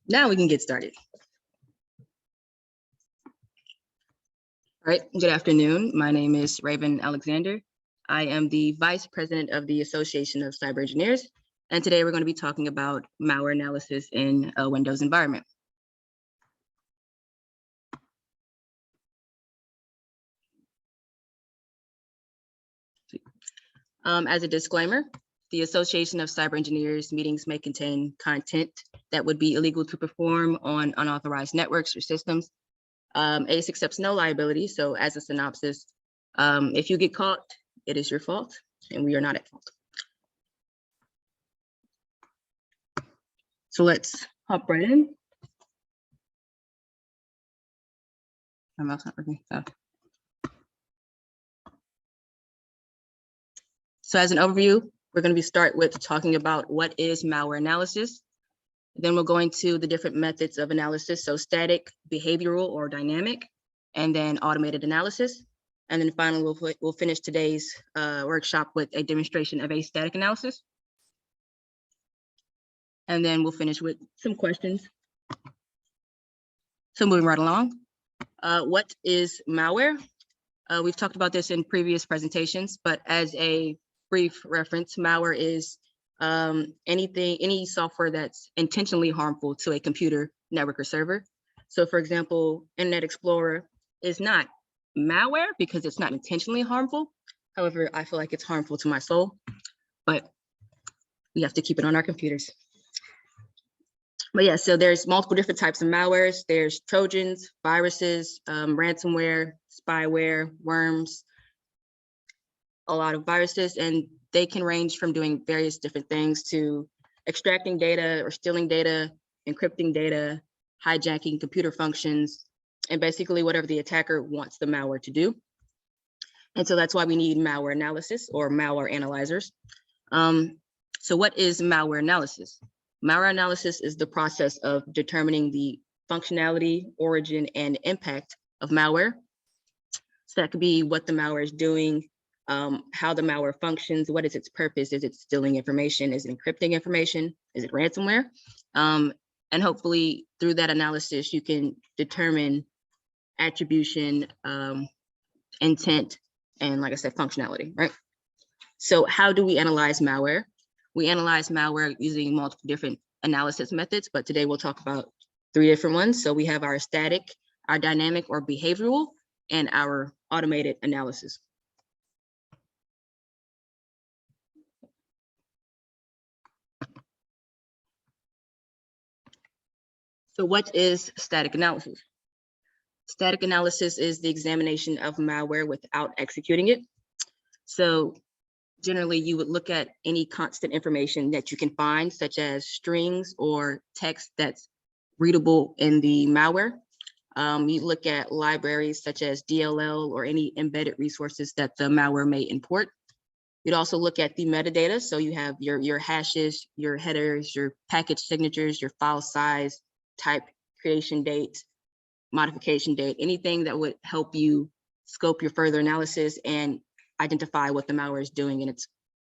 Now we can get started. All right, good afternoon. My name is Raven Alexander. I am the Vice President of the Association of Cyber Engineers, and today we're going to be talking about malware analysis in a Windows environment. As a disclaimer, the Association of Cyber Engineers meetings may contain content that would be illegal to perform on unauthorized networks or systems. ACE accepts no liability, so as a synopsis, if you get caught, it is your fault, and we are not at fault. So let's hop right in. My mouse not working. Oh. So as an overview, we're going to start with talking about what is malware analysis. Then we'll go into the different methods of analysis, so static, behavioral, or dynamic, and then automated analysis. And then finally, we'll finish today's workshop with a demonstration of a static analysis. And then we'll finish with some questions. So moving right along, what is malware? We've talked about this in previous presentations, but as a brief reference, malware is any software that's intentionally harmful to a computer, network, or server. So for example, Internet Explorer is not malware because it's not intentionally harmful. However, I feel like it's harmful to my soul, but we have to keep it on our computers. But yeah, so there's multiple different types of malwares. There's Trojans, viruses, ransomware, spyware, worms, a lot of viruses, and they can range from doing various different things to extracting data or stealing data, encrypting data, hijacking computer functions, and basically whatever the attacker wants the malware to do. And so that's why we need malware analysis or malware analyzers. So what is malware analysis? Malware analysis is the process of determining the functionality, origin, and impact of malware. So that could be what the malware is doing, how the malware functions, what is its purpose, is it stealing information, is it encrypting information, is it ransomware? And hopefully through that analysis, you can determine attribution, intent, and like I said, functionality, right? So how do we analyze malware? We analyze malware using multiple different analysis methods, but today we'll talk about 3 different ones. So we have our static, our dynamic or behavioral, and our automated analysis. So what is static analysis? Static analysis is the examination of malware without executing it. So generally, you would look at any constant information that you can find, such as strings or text that's readable in the malware. You look at libraries such as DLL or any embedded resources that the malware may import. You'd also look at the metadata. So you have your hashes, your headers, your package signatures, your file size, type, creation date, modification date, anything that would help you scope your further analysis and identify what the malware is doing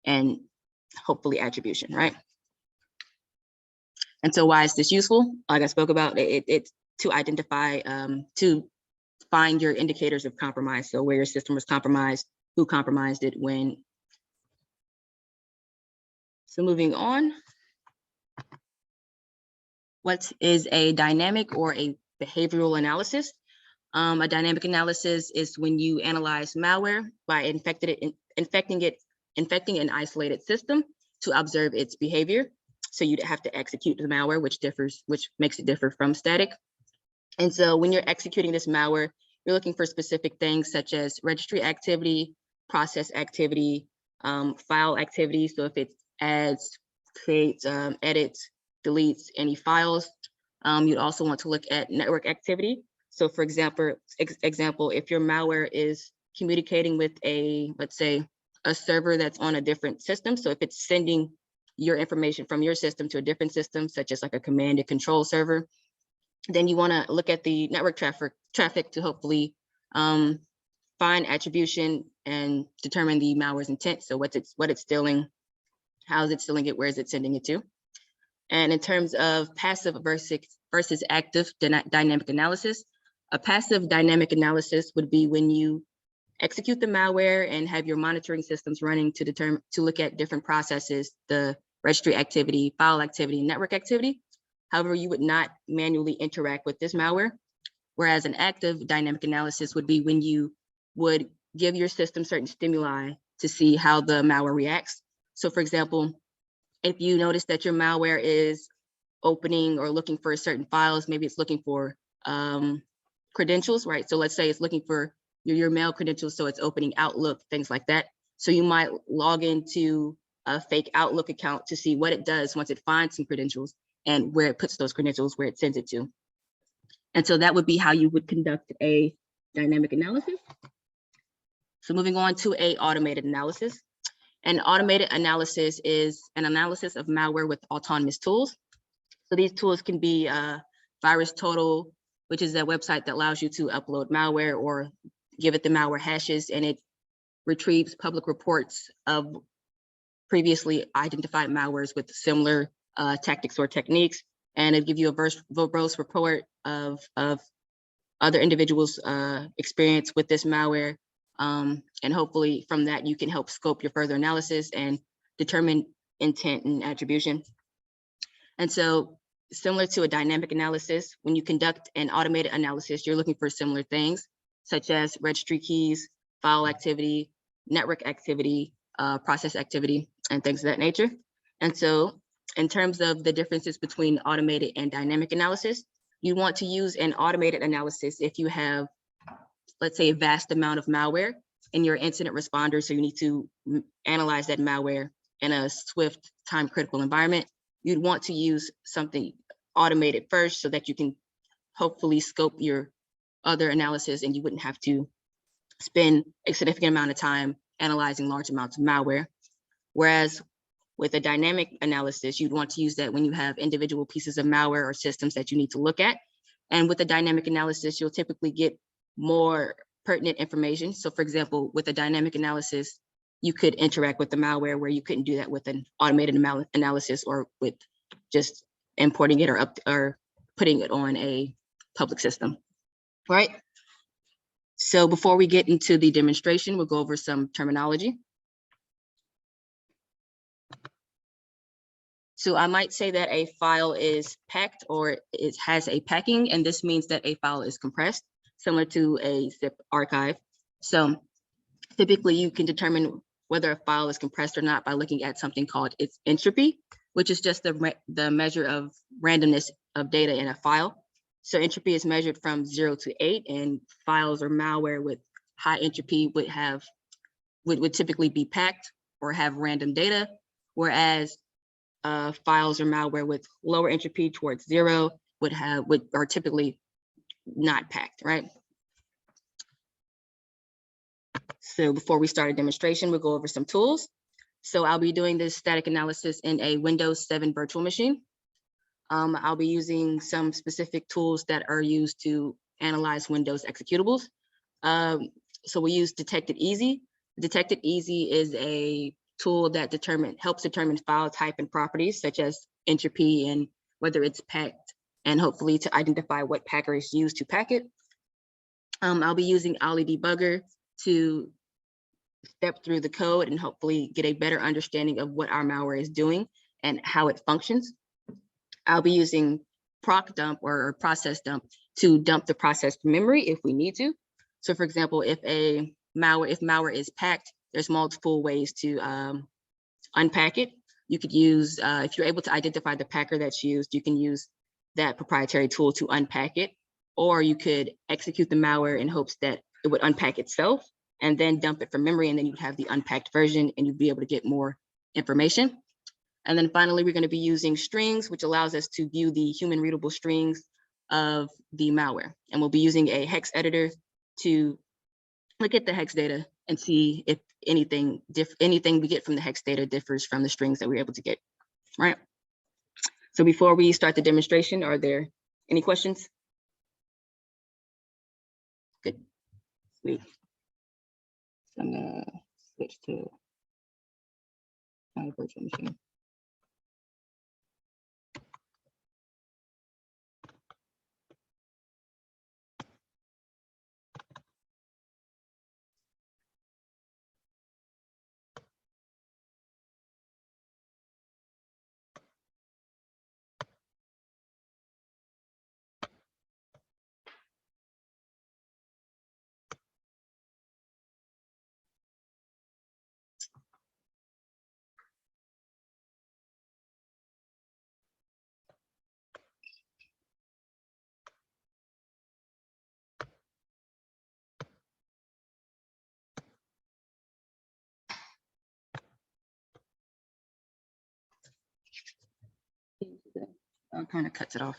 and hopefully attribution, right? And so why is this useful? Like I spoke about, it's to identify, to find your indicators of compromise. So where your system was compromised, who compromised it, when. So moving on, what is a dynamic or a behavioral analysis? A dynamic analysis is when you analyze malware by infecting an isolated system to observe its behavior. So you'd have to execute the malware, which makes it differ from static. And so when you're executing this malware, you're looking for specific things such as registry activity, process activity, file activity. So if it adds, creates, edits, deletes any files, you'd also want to look at network activity. So for example, if your malware is communicating with let's say, a server that's on a different system. So if it's sending your information from your system to a different system, such as like a command and control server, then you want to look at the network traffic to hopefully find attribution and determine the malware's intent. So what it's stealing, how is it stealing it, where is it sending it to? And in terms of passive versus active dynamic analysis, a passive dynamic analysis would be when you execute the malware and have your monitoring systems running to look at different processes, the registry activity, file activity, network activity. However, you would not manually interact with this malware. Whereas an active dynamic analysis would be when you would give your system certain stimuli to see how the malware reacts. So for example, if you notice that your malware is opening or looking for certain files, maybe it's looking for credentials, right? So let's say it's looking for your mail credentials, so it's opening Outlook, things like that. So you might log into a fake Outlook account to see what it does once it finds some credentials and where it puts those credentials, where it sends it to. And so that would be how you would conduct a dynamic analysis. So moving on to a automated analysis. An automated analysis is an analysis of malware with autonomous tools. So these tools can be VirusTotal, which is a website that allows you to upload malware or give it the malware hashes, and it retrieves public reports of previously identified malwares with similar tactics or techniques, and it gives you a verbose report of other individuals' experience with this malware. And hopefully from that, you can help scope your further analysis and determine intent and attribution. And so similar to a dynamic analysis, when you conduct an automated analysis, you're looking for similar things, such as registry keys, file activity, network activity, process activity, and things of that nature. And so in terms of the differences between automated and dynamic analysis, you want to use an automated analysis if you have, let's say, a vast amount of malware in your incident responder. So you need to analyze that malware in a swift, time-critical environment. You'd want to use something automated first so that you can hopefully scope your other analysis and you wouldn't have to spend a significant amount of time analyzing large amounts of malware. Whereas with a dynamic analysis, you'd want to use that when you have individual pieces of malware or systems that you need to look at. And with a dynamic analysis, you'll typically get more pertinent information. So for example, with a dynamic analysis, you could interact with the malware where you couldn't do that with an automated analysis or with just importing it or putting it on a public system, right? So before we get into the demonstration, we'll go over some terminology. So I might say that a file is packed or it has a packing, and this means that a file is compressed, similar to a zip archive. So typically you can determine whether a file is compressed or not by looking at something called its entropy, which is just the measure of randomness of data in a file. So entropy is measured from 0 to 8, and files or malware with high entropy would typically be packed or have random data, whereas files or malware with lower entropy towards 0 are typically not packed, right? So before we start a demonstration, we'll go over some tools. So I'll be doing this static analysis in a Windows 7 virtual machine. I'll be using some specific tools that are used to analyze Windows executables. So we use Detected Easy. Detected Easy is a tool that helps determine file type and properties such as entropy and whether it's packed, and hopefully to identify what packer is used to pack it. I'll be using Ollie Debugger to step through the code and hopefully get a better understanding of what our malware is doing and how it functions. I'll be using proc dump or process dump to dump the process to memory if we need to. So for example, if malware is packed, there's multiple ways to unpack it. You could use, if you're able to identify the packer that's used, you can use that proprietary tool to unpack it, or you could execute the malware in hopes that it would unpack itself and then dump it from memory, and then you'd have the unpacked version and you'd be able to get more information. And then finally, we're going to be using strings, which allows us to view the human readable strings of the malware. And we'll be using a hex editor to look at the hex data and see if anything we get from the hex data differs from the strings that we're able to get, right? So before we start the demonstration, are there any questions? Good, sweet. So I'm gonna switch to my virtual machine. kind of cuts it off.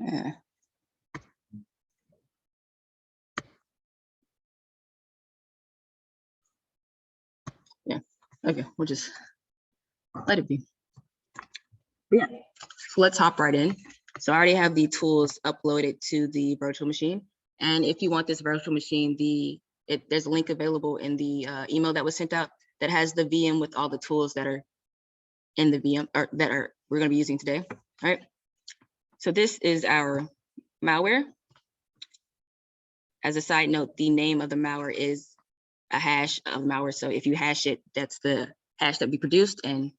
Yeah. Yeah. Okay, we'll just let it be. Yeah. So let's hop right in. So I already have the tools uploaded to the virtual machine. And if you want this virtual machine, there's a link available in the email that was sent out that has the VM with all the tools that are in the VM or we're going to be using today. All right. So this is our malware. As a side note, the name of the malware is a hash of malware. So if you hash it, that's the hash that we produced, and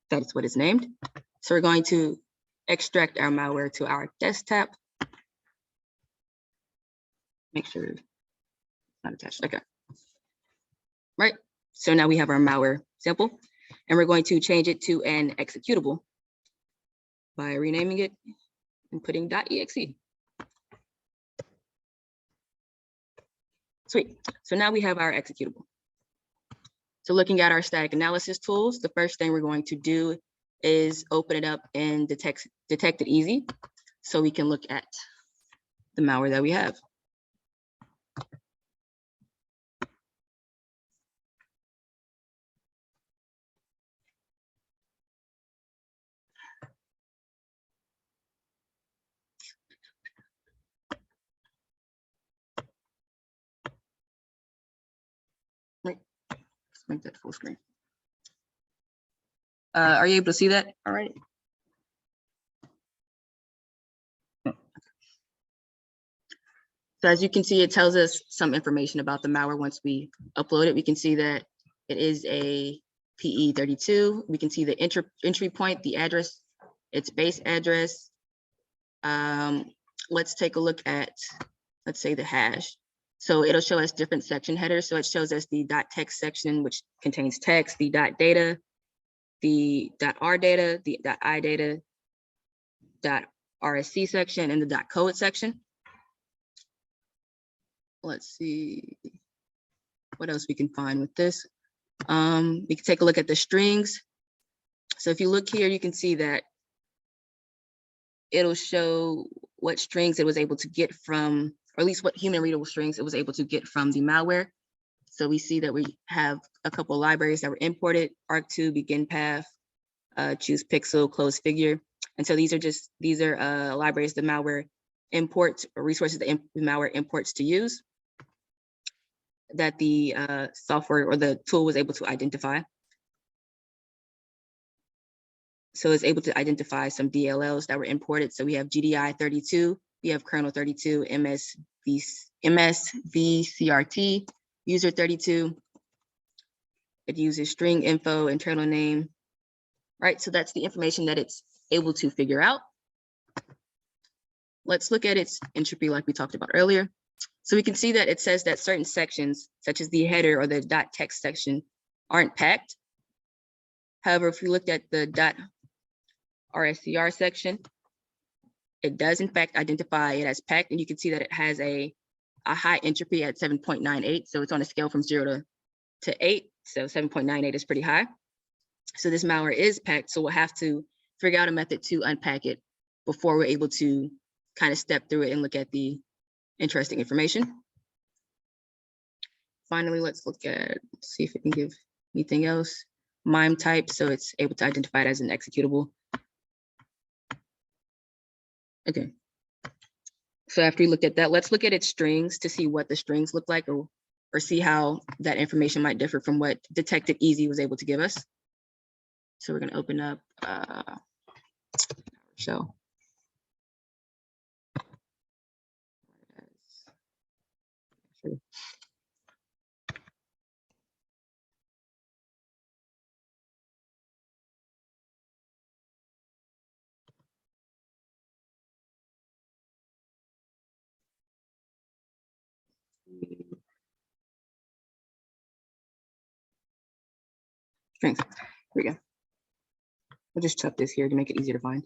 that's what it's named. So we're going to extract our malware to our desktop. Make sure it's not attached. Okay. Right. So now we have our malware sample, and we're going to change it to an executable by renaming it and putting .exe. Sweet. So now we have our executable. So looking at our static analysis tools, the first thing we're going to do is open it up and detect it easy, so we can look at the malware that we have. Right. Let's make that full screen. Are you able to see that? All right. So as you can see, it tells us some information about the malware once we upload it. We can see that it is a PE32. We can see the entry point, the address, its base address. Let's take a look at, let's say, the hash. So it'll show us different section headers. So it shows us the .text section, which contains text, the .data, the .rdata, the .idata, .rsc section, and the .code section. Let's see what else we can find with this. We can take a look at the strings. So if you look here, you can see that it'll show what strings it was able to get from, or at least what human readable strings it was able to get from the malware. So we see that we have a couple of libraries that were imported: arc2, begin path, choose pixel, close figure. And so these are libraries the malware imports, or resources the malware imports to use, that the software or the tool was able to identify. So it's able to identify some DLLs that were imported. So we have GDI 32, we have kernel 32, MSVCRT, user 32. It uses string info, internal name, right? So that's the information that it's able to figure out. Let's look at its entropy like we talked about earlier. So we can see that it says that certain sections, such as the header or the .text section, aren't packed. However, if we looked at the .rscr section, it does in fact identify it as packed, and you can see that it has a high entropy at 7.98. So it's on a scale from 0 to 8. So 7.98 is pretty high. So this malware is packed. So we'll have to figure out a method to unpack it before we're able to kind of step through it and look at the interesting information. Finally, let's see if it can give anything else. MIME type, so it's able to identify it as an executable. Okay. So after we looked at that, let's look at its strings to see what the strings look like, or see how that information might differ from what Detected Easy was able to give us. So we're going to open up shell. strings. Here we go. We'll just chuck this here to make it easier to find.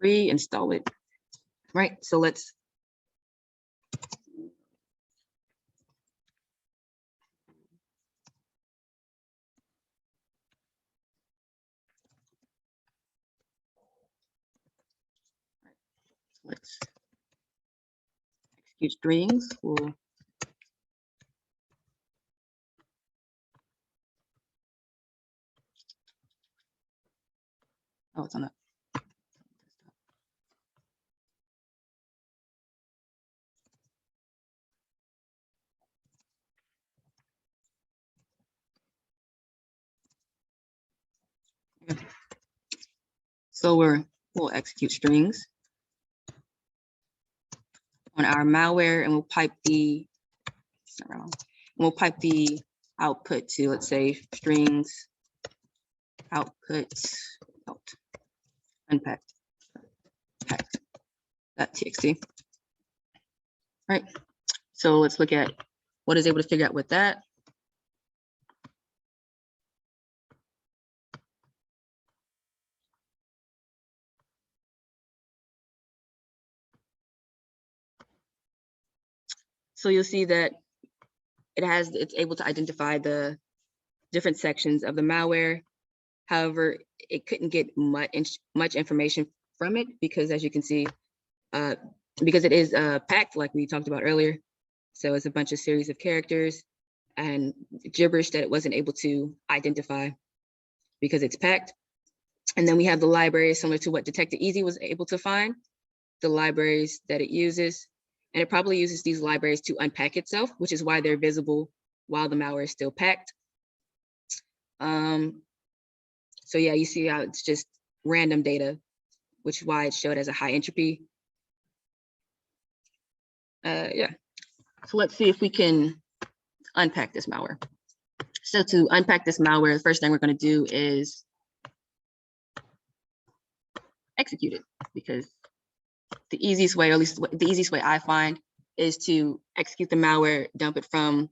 Reinstall it. Right, so let's execute strings. Oh, it's on that. So we'll execute strings on our malware, and we'll pipe the output to, let's say, strings output unpacked packed.txt. Right. So let's look at what is able to figure out with that. So you'll see that it's able to identify the different sections of the malware. However, it couldn't get much information from it because, as you can see, because it is packed, like we talked about earlier. So it's a bunch of series of characters and gibberish that it wasn't able to identify because it's packed. And then we have the libraries similar to what Detective Easy was able to find, the libraries that it uses. And it probably uses these libraries to unpack itself, which is why they're visible while the malware is still packed. So yeah, you see how it's just random data, which is why it showed as a high entropy. Yeah, so let's see if we can unpack this malware. So to unpack this malware, the first thing we're going to do is execute it, because the easiest way, or at least the easiest way I find, is to execute the malware, dump it from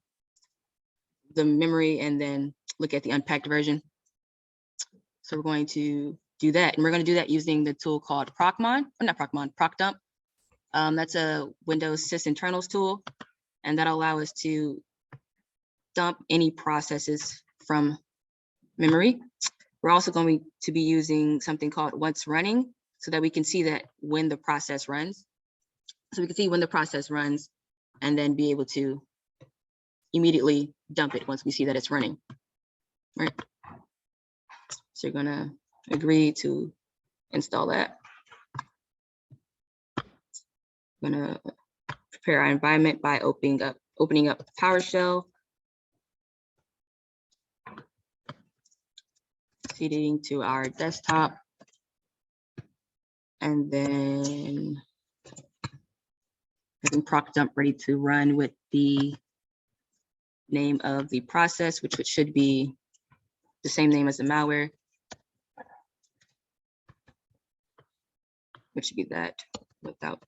the memory, and then look at the unpacked version. So we're going to do that, and we're going to do that using the tool called procdump. That's a Windows sysinternals tool, and that'll allow us to dump any processes from memory. We're also going to be using something called once running, so that we can see that when the process runs. So we can see when the process runs and then be able to immediately dump it once we see that it's running, right? So you're gonna agree to install that. I'm gonna prepare our environment by opening up PowerShell, proceeding to our desktop, and then having procdump ready to run with the name of the process, which should be the same name as the malware, which should be that without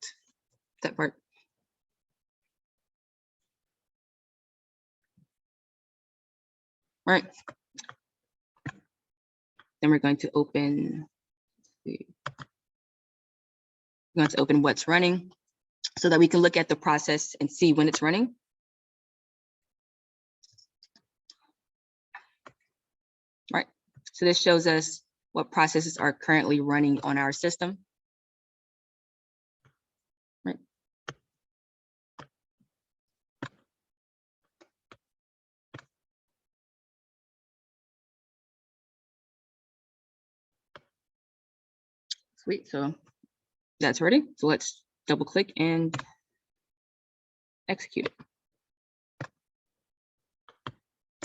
that part. Right. Then we're going to open what's running, so that we can look at the process and see when it's running. Right. So this shows us what processes are currently running on our system. Right. Sweet. So that's ready. So let's double click and execute it.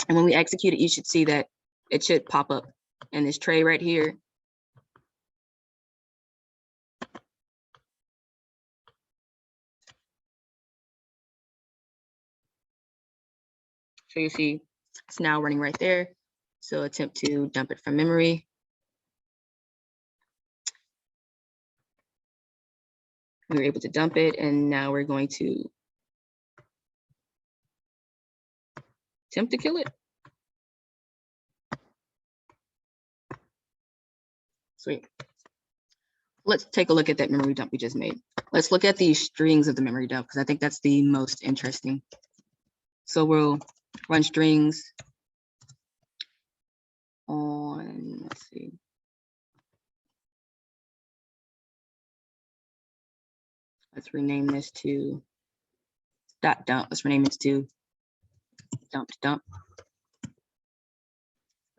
And when we execute it, you should see that it should pop up in this tray right here. So you see it's now running right there. So attempt to dump it from memory. We were able to dump it, and now we're going to attempt to kill it. Sweet. Let's take a look at that memory dump we just made. Let's look at the strings of the memory dump, because I think that's the most interesting. So we'll run strings on, let's see. Let's rename this to dot dump. Let's rename this to dump.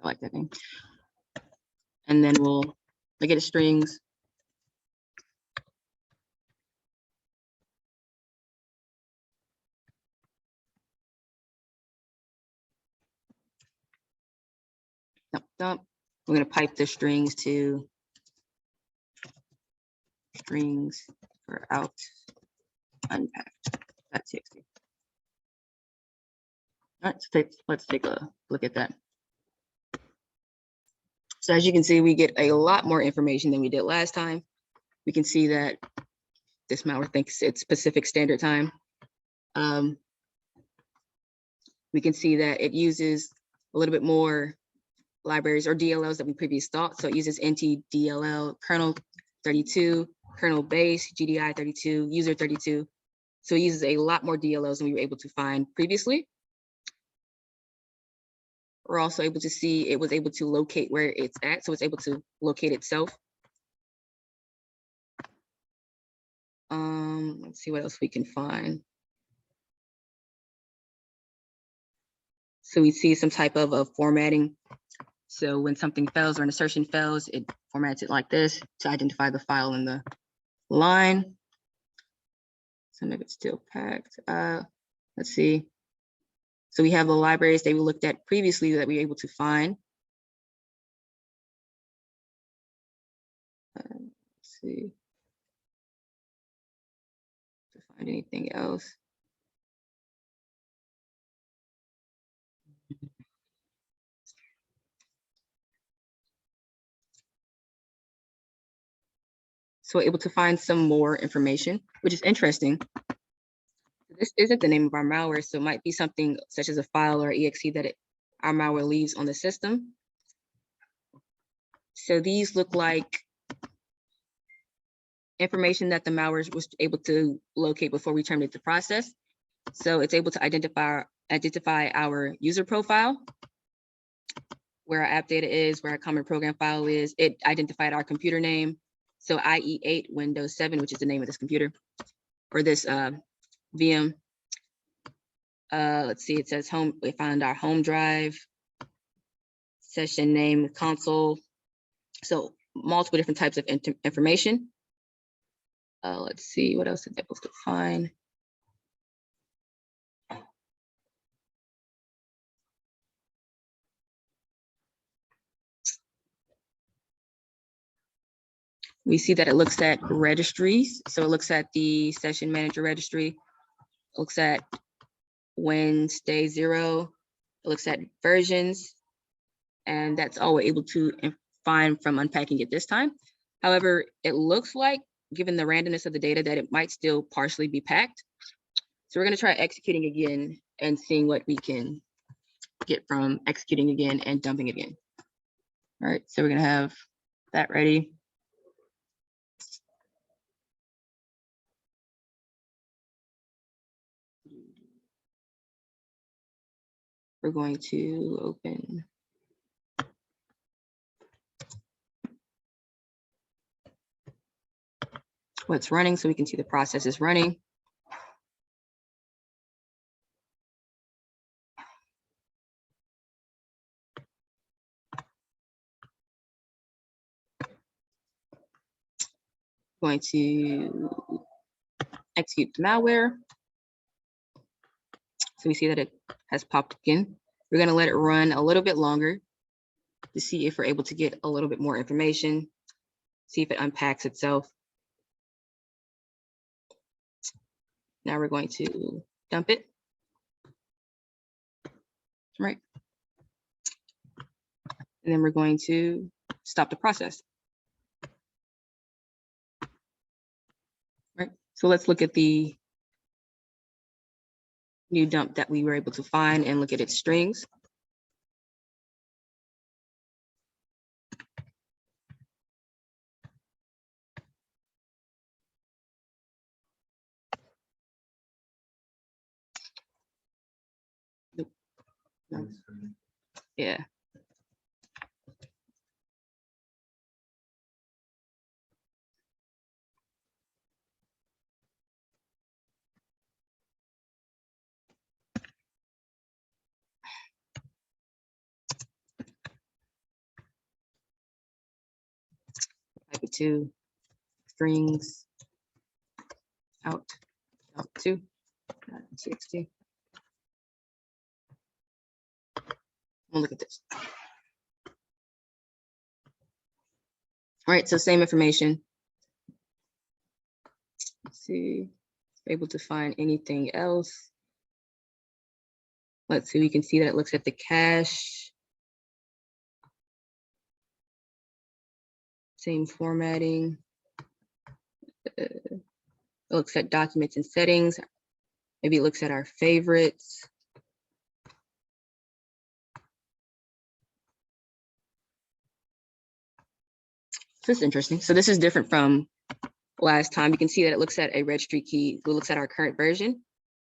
I like that name. And then we'll look at the strings. Dump. We're going to pipe the strings to strings for out unpacked.txt. All right, let's take a look at that. So as you can see, we get a lot more information than we did last time. We can see that this malware thinks it's Pacific Standard Time. We can see that it uses a little bit more libraries or DLLs that we previously thought. So it uses NTDLL, kernel 32, kernel base, GDI 32, user 32. So it uses a lot more DLLs than we were able to find previously. We're also able to see it was able to locate where it's at. So it's able to locate itself. Let's see what else we can find. So we see some type of formatting. So when something fails or an assertion fails, it formats it like this to identify the file in the line. Some of it's still packed. Let's see. So we have the libraries that we looked at previously that we were able to find. Let's see. To find anything else. So we're able to find some more information, which is interesting. This isn't the name of our malware, so it might be something such as a file or exe that our malware leaves on the system. So these look like information that the malware was able to locate before we terminated the process. So it's able to identify our user profile, where our app data is, where our common program file is. It identified our computer name. So IE8 Windows 7, which is the name of this computer, or this VM. Let's see, it says home. We found our home drive, session name, console. So multiple different types of information. Let's see, what else did they able to find? We see that it looks at registries. So it looks at the session manager registry, looks at Wednesday 0, it looks at versions, and that's all we're able to find from unpacking it this time. However, it looks like, given the randomness of the data, that it might still partially be packed. So we're going to try executing again and seeing what we can get from executing again and dumping again. All right, so we're going to have that ready. We're going to open what's running so we can see the process is running. Going to execute the malware. So we see that it has popped in. We're going to let it run a little bit longer to see if we're able to get a little bit more information, see if it unpacks itself. Now we're going to dump it. Right. And then we're going to stop the process. Right. So let's look at the new dump that we were able to find and look at its strings. Yeah. Type it to strings out 2.txt. We'll look at this. All right, so same information. Let's see, able to find anything else. Let's see, we can see that it looks at the cache. Same formatting. It looks at documents and settings. Maybe it looks at our favorites. This is interesting. So this is different from last time. You can see that it looks at a registry key. It looks at our current version.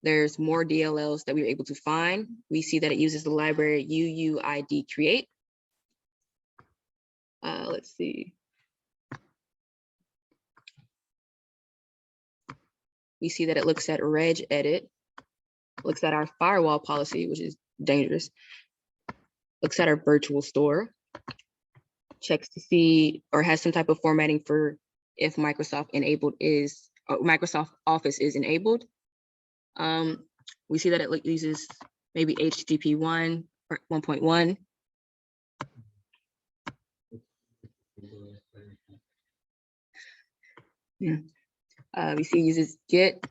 There's more DLLs that we were able to find. We see that it uses the library UUID create. Let's see. We see that it looks at reg edit, looks at our firewall policy, which is dangerous, looks at our virtual store, checks to see or has some type of formatting for if Microsoft enabled is, or Microsoft Office is enabled. We see that it uses maybe HTTP 1 or 1.1. Yeah. We see it uses Git.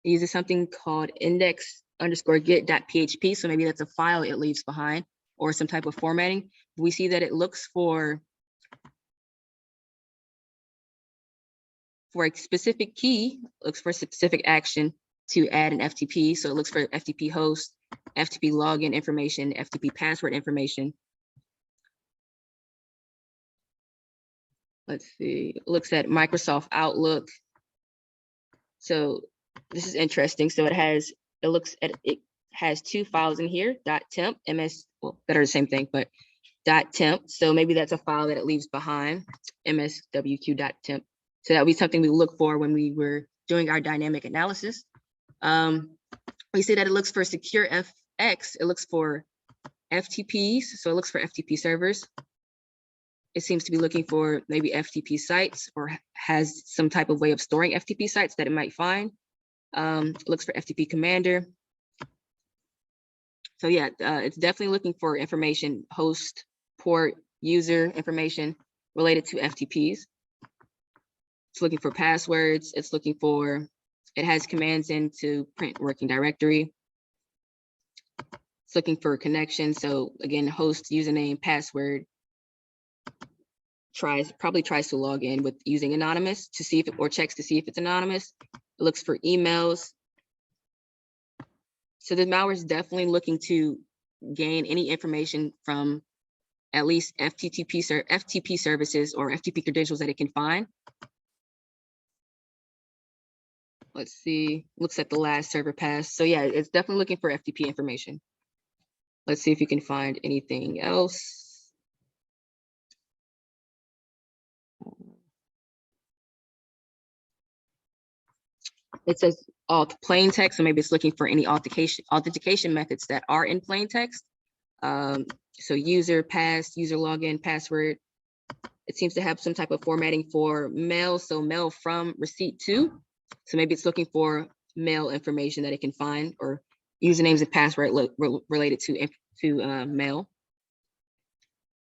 It uses something called index_git.php. So maybe that's a file it leaves behind or some type of formatting. We see that it looks for a specific key, looks for a specific action to add an FTP. So it looks for FTP host, FTP login information, FTP password information. Let's see, it looks at Microsoft Outlook. So this is interesting. So it has two files in here, .temp, ms, well, that are the same thing, but .temp. So maybe that's a file that it leaves behind, mswq.temp. So that would be something we look for when we were doing our dynamic analysis. We see that it looks for secure FX. It looks for FTPs. So it looks for FTP servers. It seems to be looking for maybe FTP sites or has some type of way of storing FTP sites that it might find. It looks for FTP commander. So yeah, it's definitely looking for information, host, port, user information related to FTPs. It's looking for passwords. It's looking for, it has commands in to print working directory. It's looking for a connection. So again, host, username, password. Probably tries to log in with using anonymous to see if it, or checks to see if it's anonymous. It looks for emails. So the malware is definitely looking to gain any information from at least FTP services or FTP credentials that it can find. Let's see, looks at the last server pass. So yeah, it's definitely looking for FTP information. Let's see if you can find anything else. It says plain text, so maybe it's looking for any authentication methods that are in plain text. So user pass, user login, password. It seems to have some type of formatting for mail, so mail from receipt to. So maybe it's looking for mail information that it can find or usernames and password related to mail.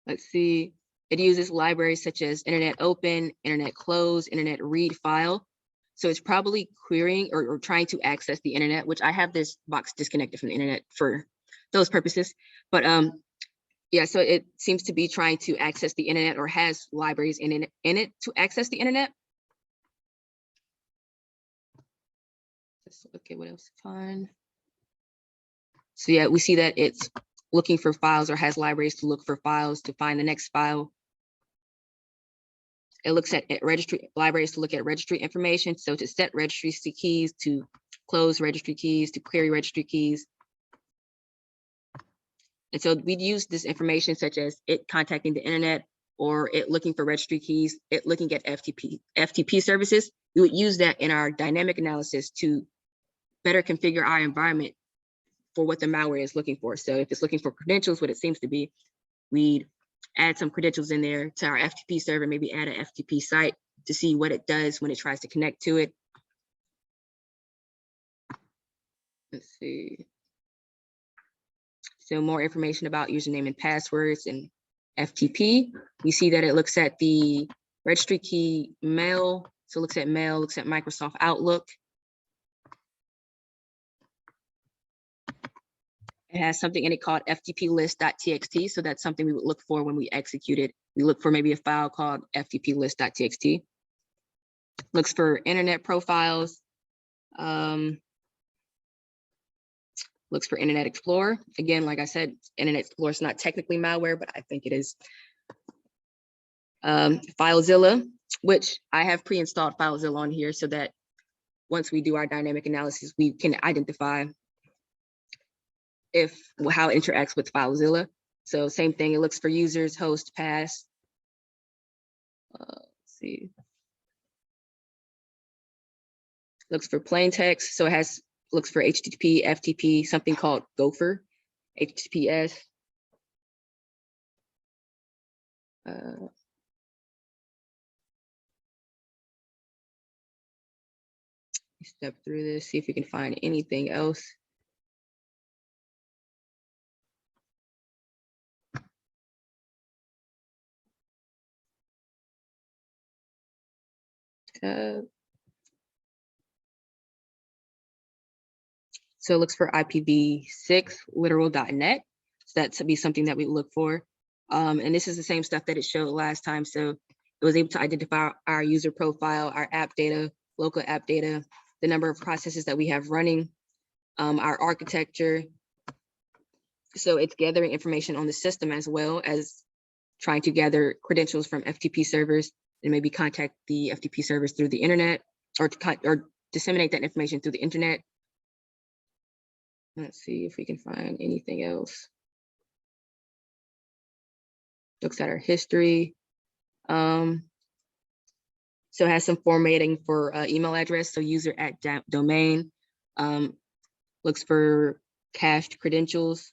Let's see. It uses libraries such as Internet Open, Internet Close, Internet Read File. So it's probably querying or trying to access the internet, which I have this box disconnected from the internet for those purposes. But Yeah, so it seems to be trying to access the internet or has libraries in it to access the internet. Let's look at what else to find. So yeah, we see that it's looking for files or has libraries to look for files to find the next file. It looks at registry libraries to look at registry information. So to set registry keys, to close registry keys, to query registry keys. And so we'd use this information such as it contacting the internet or it looking for registry keys, it looking at FTP services. We would use that in our dynamic analysis to better configure our environment for what the malware is looking for. So if it's looking for credentials, what it seems to be, we'd add some credentials in there to our FTP server, maybe add an FTP site to see what it does when it tries to connect to it. Let's see. So more information about username and passwords and FTP. We see that it looks at the registry key mail. So it looks at mail, looks at Microsoft Outlook. It has something in it called ftplist.txt. So that's something we would look for when we execute it. We look for maybe a file called ftplist.txt. Looks for internet profiles. Looks for Internet Explorer. Again, like I said, Internet Explorer is not technically malware, but I think it is. FileZilla, which I have pre-installed FileZilla on here so that once we do our dynamic analysis, we can identify how it interacts with FileZilla. So same thing, it looks for users, host, pass. Let's see. Looks for plain text, so it looks for HTTP, FTP, something called Gopher, HTTPS. Step through this, see if we can find anything else. So it looks for IPv6 literal.net. So that would be something that we look for. And this is the same stuff that it showed last time. So it was able to identify our user profile, our app data, local app data, the number of processes that we have running, our architecture. So it's gathering information on the system as well as trying to gather credentials from FTP servers and maybe contact the FTP servers through the internet or disseminate that information through the internet. Let's see if we can find anything else. Looks at our history. So it has some formatting for email address, so user at domain. Looks for cached credentials.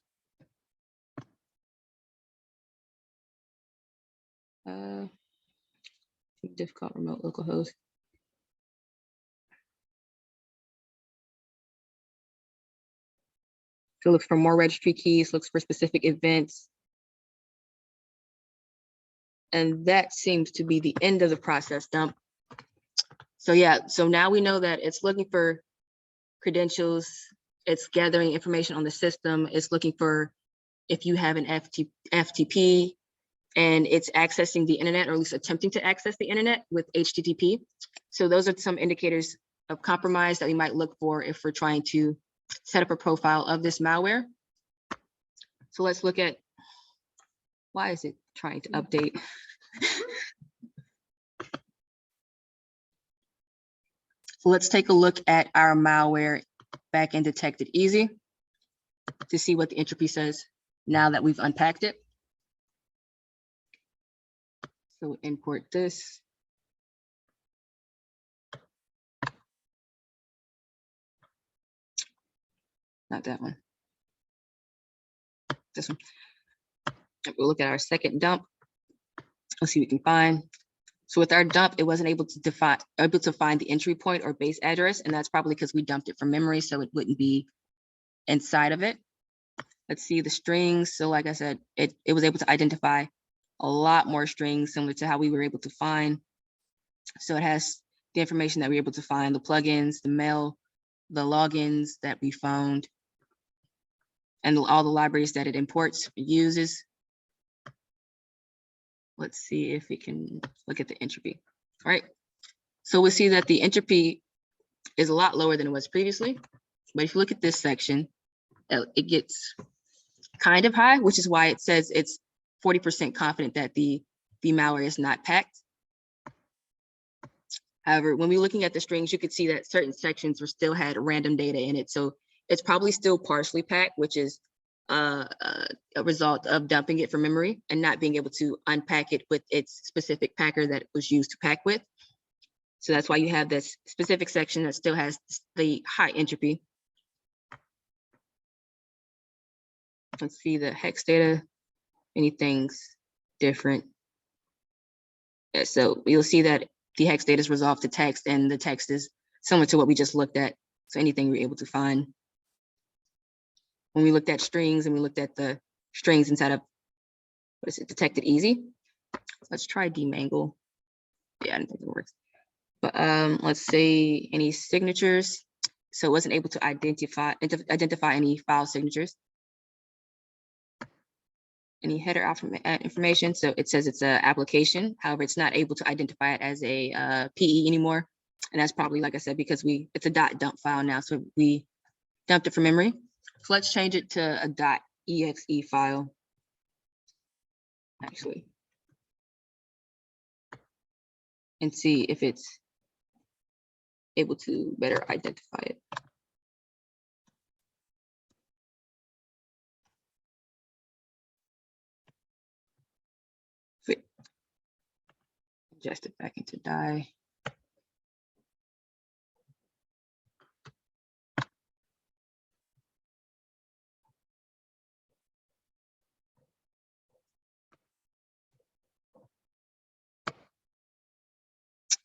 Difficult remote localhost. So it looks for more registry keys, looks for specific events. And that seems to be the end of the process dump. So yeah, so now we know that it's looking for credentials, it's gathering information on the system, it's looking for if you have an FTP, and it's accessing the internet, or at least attempting to access the internet with HTTP. So those are some indicators of compromise that we might look for if we're trying to set up a profile of this malware. So let's look at, why is it trying to update? So let's take a look at our malware back in Detected Easy to see what the entropy says now that we've unpacked it. So import this. Not that one. This one. We'll look at our second dump. Let's see what we can find. So with our dump, it wasn't able to find the entry point or base address, and that's probably because we dumped it from memory, so it wouldn't be inside of it. Let's see the strings. So like I said, it was able to identify a lot more strings similar to how we were able to find. So it has the information that we were able to find, the plugins, the mail, the logins that we found, and all the libraries that it imports, uses. let's see if we can look at the entropy. All right. So we'll see that the entropy is a lot lower than it was previously. But if you look at this section, it gets kind of high, which is why it says it's 40% confident that the malware is not packed. However, when we're looking at the strings, you could see that certain sections still had random data in it. So it's probably still partially packed, which is a result of dumping it from memory and not being able to unpack it with its specific packer that it was used to pack with. So that's why you have this specific section that still has the high entropy. Let's see the hex data, anything's different. Yeah, so you'll see that the hex data is resolved to text and the text is similar to what we just looked at. So anything we're able to find. When we looked at strings and we looked at the strings inside of, what is it, detected easy. Let's try demangle. Yeah, I don't think it works. But let's say any signatures. So it wasn't able to identify any file signatures. Any header information. So it says it's an application. However, it's not able to identify it as a PE anymore. And that's probably, like I said, because it's a .dump file now. So we dumped it from memory. So let's change it to a .exe file, actually. And see if it's able to better identify it. Adjust it back into die.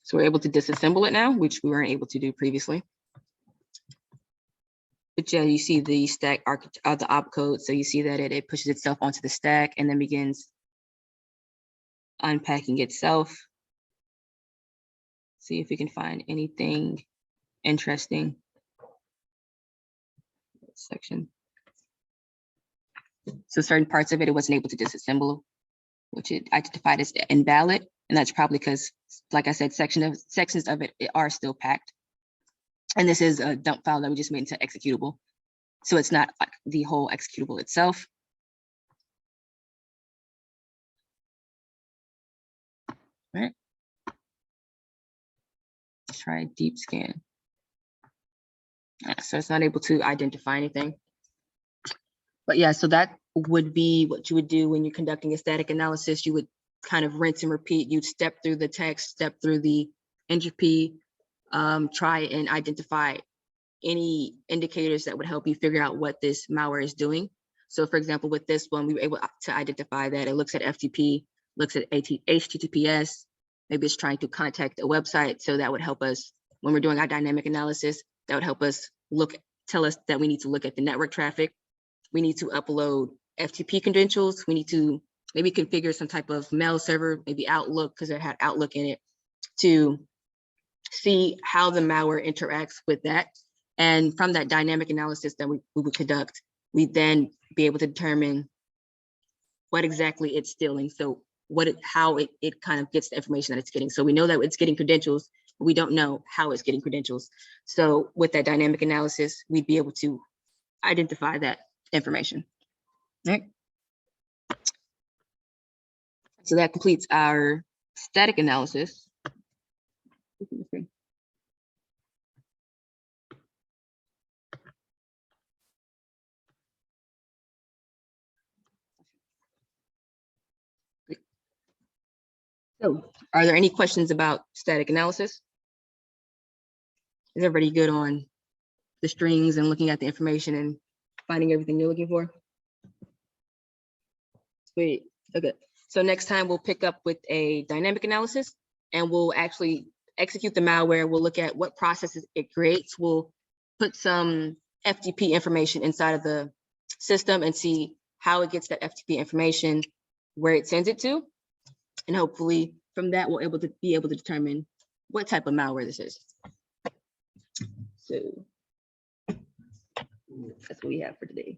So we're able to disassemble it now, which we weren't able to do previously. But yeah, you see the stack of the opcode. So you see that it pushes itself onto the stack and then begins unpacking itself. See if we can find anything interesting. Section. So certain parts of it wasn't able to disassemble, which it identified as invalid. And that's probably because, like I said, sections of it are still packed. And this is a dump file that we just made into executable. So it's not like the whole executable itself. All right. Let's try deep scan. So it's not able to identify anything. But yeah, so that would be what you would do when you're conducting a static analysis. You would kind of rinse and repeat. You'd step through the text, step through the entropy, try and identify any indicators that would help you figure out what this malware is doing. So for example, with this one, we were able to identify that it looks at FTP, looks at HTTPS, maybe it's trying to contact a website. So that would help us when we're doing our dynamic analysis, that would help us tell us that we need to look at the network traffic. We need to upload FTP credentials. We need to maybe configure some type of mail server, maybe Outlook, because it had Outlook in it, to see how the malware interacts with that. And from that dynamic analysis that we would conduct, we'd then be able to determine what exactly it's stealing. So how it kind of gets the information that it's getting. So we know that it's getting credentials, but we don't know how it's getting credentials. So with that dynamic analysis, we'd be able to identify that information. All right. So that completes our static analysis. So are there any questions about static analysis? Is everybody good on the strings and looking at the information and finding everything you're looking for? Sweet. Okay. So next time we'll pick up with a dynamic analysis and we'll actually execute the malware. We'll look at what processes it creates. We'll put some FTP information inside of the system and see how it gets that FTP information, where it sends it to. And hopefully from that, we'll be able to determine what type of malware this is. So that's what we have for today.